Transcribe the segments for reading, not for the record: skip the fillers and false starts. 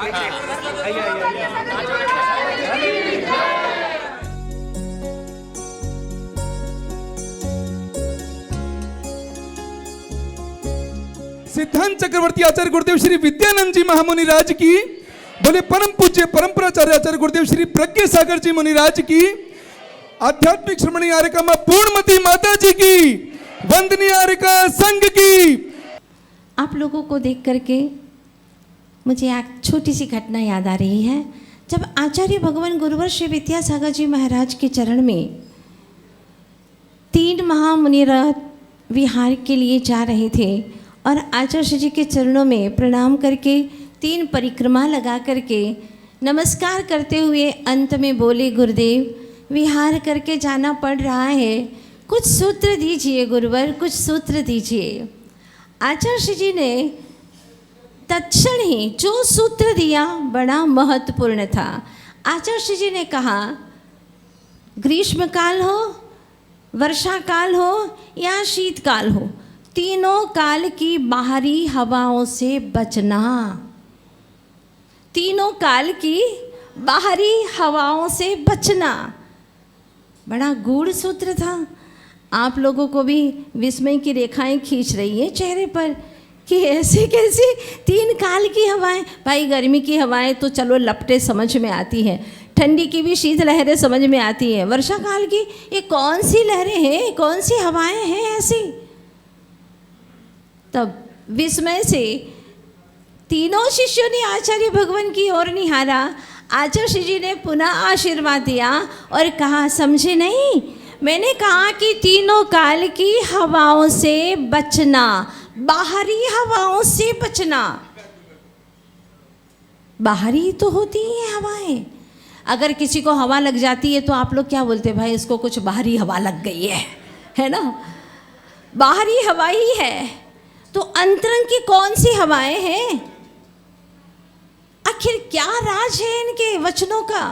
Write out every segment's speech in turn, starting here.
सिद्धांत चक्रवर्ती आचार्य गुरुदेव श्री विद्यानंद जी महामुनि राज की, बोले परम पूज्य परंपराचार्य आचार्य गुरुदेव श्री प्रज्ञा सागर जी मुनि राज की, आध्यात्मिक श्रमणी आरिका मां पूर्णमती माता जी की, वंदनीय आरिका संघ की। आप लोगों को देख करके मुझे एक छोटी सी घटना याद आ रही है। जब आचार्य भगवान गुरुवर श्री विद्यासागर जी महाराज के चरण में 3 महामुनि विहार के लिए जा रहे थे और आचार्य जी के चरणों में प्रणाम करके 3 परिक्रमा लगा करके नमस्कार करते हुए अंत में बोले, गुरुदेव विहार करके जाना पड़ रहा है, कुछ सूत्र दीजिए गुरुवर, कुछ सूत्र दीजिए। आचार्य जी ने तत्क्षण ही जो सूत्र दिया बड़ा महत्वपूर्ण था। आचार्य जी ने कहा, ग्रीष्म काल हो, वर्षा काल हो या शीतकाल हो, तीनों काल की बाहरी हवाओं से बचना। तीनों काल की बाहरी हवाओं से बचना, बड़ा गूढ़ सूत्र था। आप लोगों को भी विस्मय की रेखाएं खींच रही है चेहरे पर कि ऐसे कैसे 3 काल की हवाएं। भाई गर्मी की हवाएं तो चलो लपटे समझ में आती हैं, ठंडी की भी शीत लहरें समझ में आती हैं, वर्षा काल की ये कौन सी लहरें हैं, कौन सी हवाएं हैं ऐसी। तब विस्मय से तीनों शिष्यों ने आचार्य भगवान की ओर निहारा। आचार्य जी ने पुनः आशीर्वाद दिया और कहा, समझे नहीं, मैंने कहा कि तीनों काल की हवाओं से बचना, बाहरी हवाओं से बचना। बाहरी तो होती ही हवाएं। अगर किसी को हवा लग जाती है तो आप लोग क्या बोलते हैं, भाई इसको कुछ बाहरी हवा लग गई है ना। बाहरी हवा ही है, तो अंतरंग की कौन सी हवाएं हैं, आखिर क्या राज है इनके वचनों का।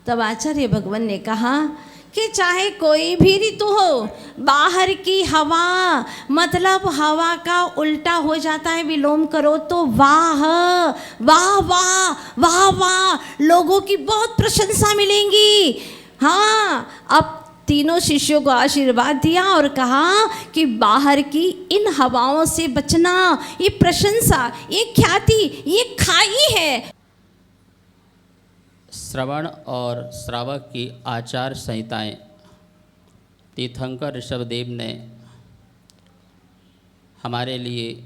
तब आचार्य भगवान ने कहा कि चाहे कोई भी ऋतु हो, बाहर की हवा मतलब हवा का उल्टा हो जाता है, विलोम करो तो वाह वाह वाह वाह वाह, लोगों की बहुत प्रशंसा मिलेंगी। हाँ, अब तीनों शिष्यों को आशीर्वाद दिया और कहा कि बाहर की इन हवाओं से बचना, ये प्रशंसा, ये ख्याति, ये खाई है। श्रवण और श्रावक की आचार संहिताएं तीर्थंकर ऋषभदेव ने हमारे लिए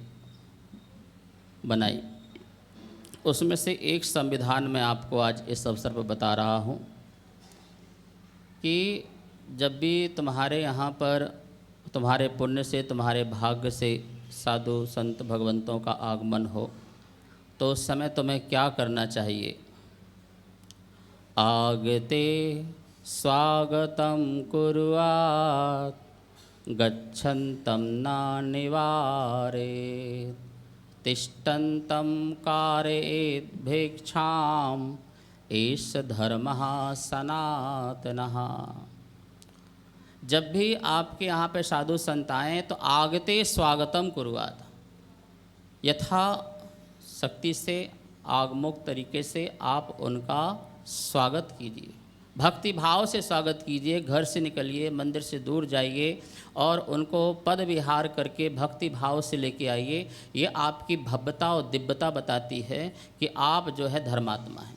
बनाई। उसमें से एक संविधान मैं आपको आज इस अवसर पर बता रहा हूँ कि जब भी तुम्हारे यहाँ पर तुम्हारे पुण्य से, तुम्हारे भाग्य से साधु संत भगवंतों का आगमन हो तो उस समय तुम्हें क्या करना चाहिए। आगते स्वागतं कुर्यात्, गच्छन्तं न निवारेत्, तिष्ठन्तं कारयेत् भिक्षाम्, एष धर्मः सनातनः। जब भी आपके यहाँ पे साधु संत आएँ तो आगते स्वागतम कुर्यात्, यथा शक्ति से आगमुख तरीके से आप उनका स्वागत कीजिए, भक्ति भाव से स्वागत कीजिए। घर से निकलिए, मंदिर से दूर जाइए और उनको पद विहार करके भक्ति भाव से लेके आइए। ये आपकी भव्यता और दिव्यता बताती है कि आप जो है धर्मात्मा हैं।